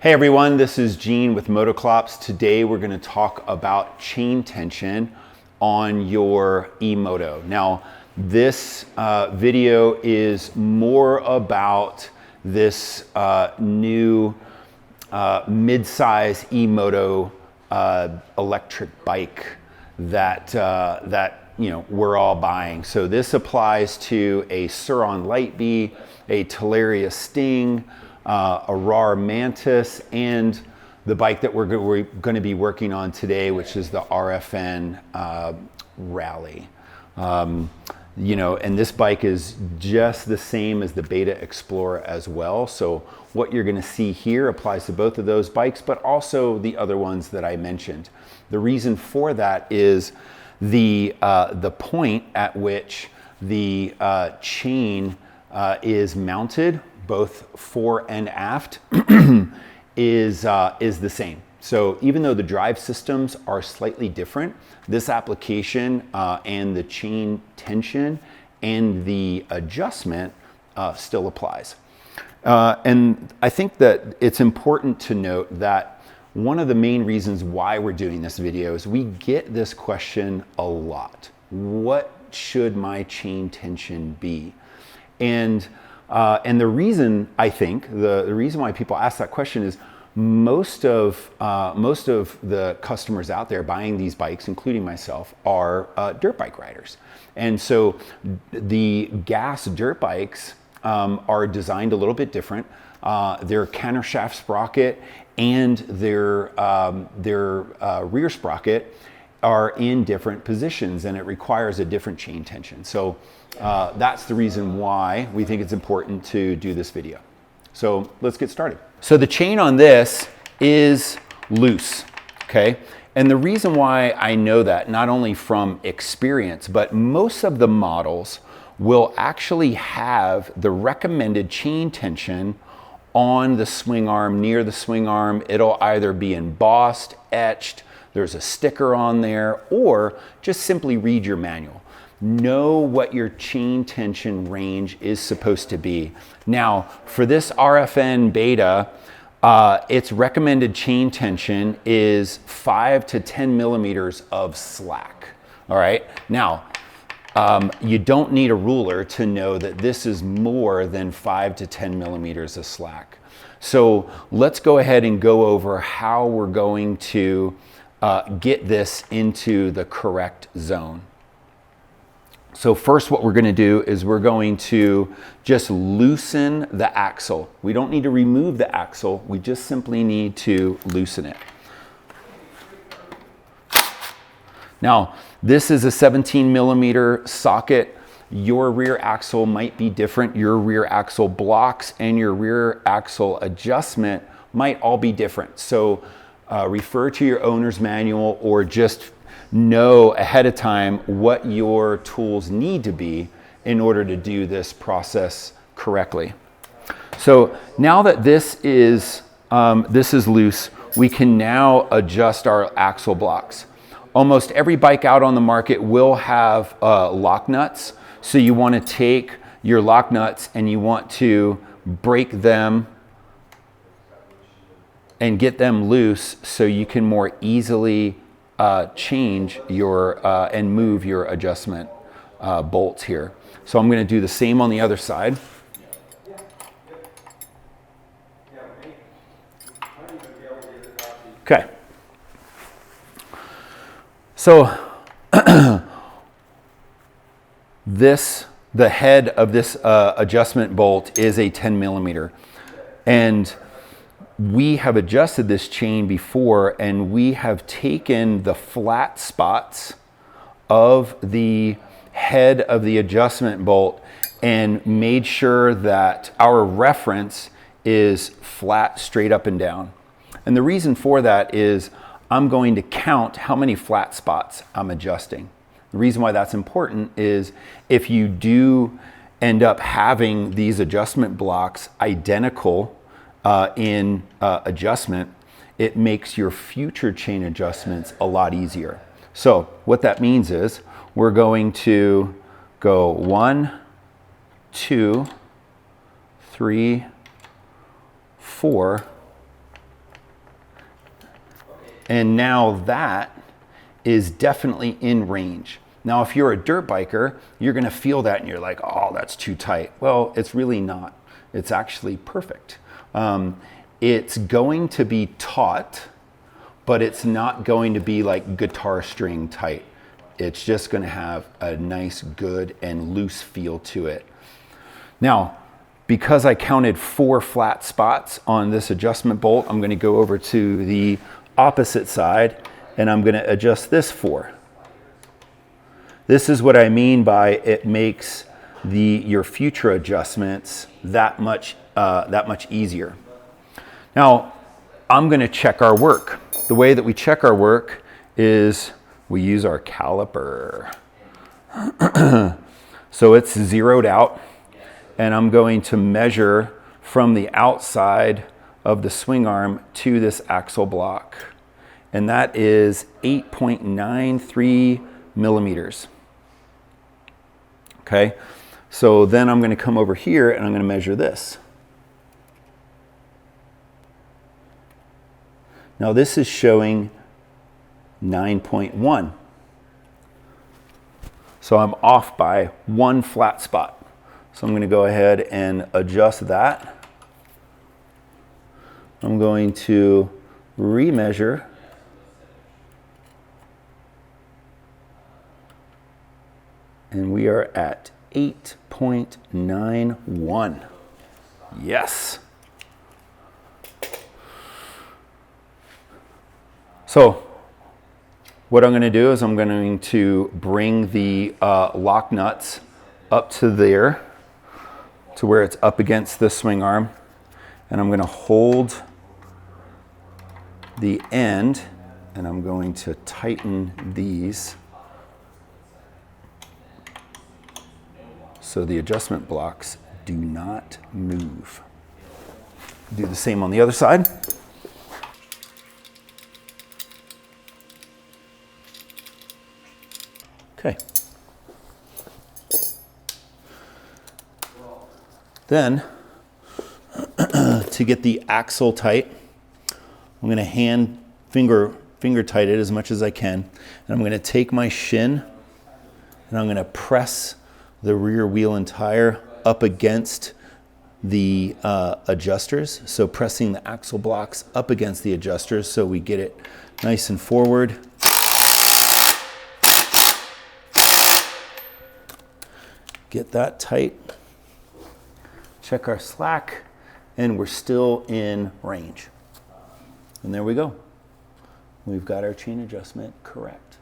Hey everyone, this is Gene with Motoclops. Today we're going to talk about chain tension on your E-Moto. Now this video is more about this new mid-size E-Moto electric bike that we're all buying. So this applies to a Surron Light Bee, a Talaria Sting, a Rawrr Mantis, and the bike that we're going to be working on today, which is the RFN Rally. And this bike is just the same as the Beta Explorer as well. So what you're going to see here applies to both of those bikes, but also the other ones that I mentioned. The reason for that is the point at which the chain is mounted, both fore and aft, is the same. So even though the drive systems are slightly different, this application and the chain tension and the adjustment still applies. And I think that it's important to note that one of the main reasons why we're doing this video is we get this question a lot. What should my chain tension be? And the reason, I think, the reason why people ask that question is most of the customers out there buying these bikes, including myself, are dirt bike riders. And so the gas dirt bikes are designed a little bit different. Their countershaft sprocket and their rear sprocket are in different positions, and it requires a different chain tension. So that's the reason why we think it's important to do this video. So let's get started. So the chain on this is loose, okay? And the reason why I know that, not only from experience, but most of the models will actually have the recommended chain tension on the swing arm, near the swing arm. It'll either be embossed, etched, there's a sticker on there, or just simply read your manual. Know what your chain tension range is supposed to be. Now, for this RFN Beta, its recommended chain tension is 5 to 10 millimeters of slack. All right. Now, you don't need a ruler to know that this is more than 5 to 10 millimeters of slack. So let's go ahead and go over how we're going to get this into the correct zone. So first, what we're going to do is we're going to just loosen the axle. We don't need to remove the axle. We just simply need to loosen it. Now, this is a 17 millimeter socket. Your rear axle might be different. Your rear axle blocks and your rear axle adjustment might all be different. So refer to your owner's manual, or just know ahead of time what your tools need to be in order to do this process correctly. So now that this is loose, we can now adjust our axle blocks. Almost every bike out on the market will have lock nuts. So you want to take your lock nuts and you want to break them and get them loose so you can more easily change your and move your adjustment bolts here. So I'm going to do the same on the other side. Okay. So the head of this adjustment bolt is a 10 millimeter, and we have adjusted this chain before, and we have taken the flat spots of the head of the adjustment bolt and made sure that our reference is flat, straight up and down. And the reason for that is I'm going to count how many flat spots I'm adjusting. The reason why that's important is if you do end up having these adjustment blocks identical in adjustment, it makes your future chain adjustments a lot easier. So what that means is we're going to go 1, 2, 3, 4, And now that is definitely in range. Now, if you're a dirt biker, you're gonna feel that and you're like, oh, that's too tight. Well, it's really not. It's actually perfect. It's going to be taut, but it's not going to be like guitar string tight. It's just gonna have a nice, good, and loose feel to it. Now, because I counted 4 flat spots on this adjustment bolt, I'm gonna go over to the opposite side and I'm gonna adjust this 4. This is what I mean by it makes your future adjustments that much easier. Now, I'm gonna check our work. The way that we check our work is we use our caliper. So it's zeroed out, and I'm going to measure from the outside of the swing arm to this axle block. And that is 8.93 millimeters. Okay, so then I'm going to come over here and I'm going to measure this. Now this is showing 9.1. So I'm off by 1 flat spot. So I'm going to go ahead and adjust that. I'm going to remeasure. And we are at 8.91. Yes. So what I'm going to do is I'm going to bring the lock nuts up to there, to where it's up against the swing arm. And I'm going to hold the end and I'm going to tighten these so the adjustment blocks do not move. Do the same on the other side. Okay. Then, to get the axle tight, I'm going to finger tight it as much as I can. And I'm going to take my shin and I'm going to press the rear wheel and tire up against the adjusters. So pressing the axle blocks up against the adjusters so we get it nice and forward. Get that tight. Check our slack, and we're still in range. And there we go. We've got our chain adjustment correct.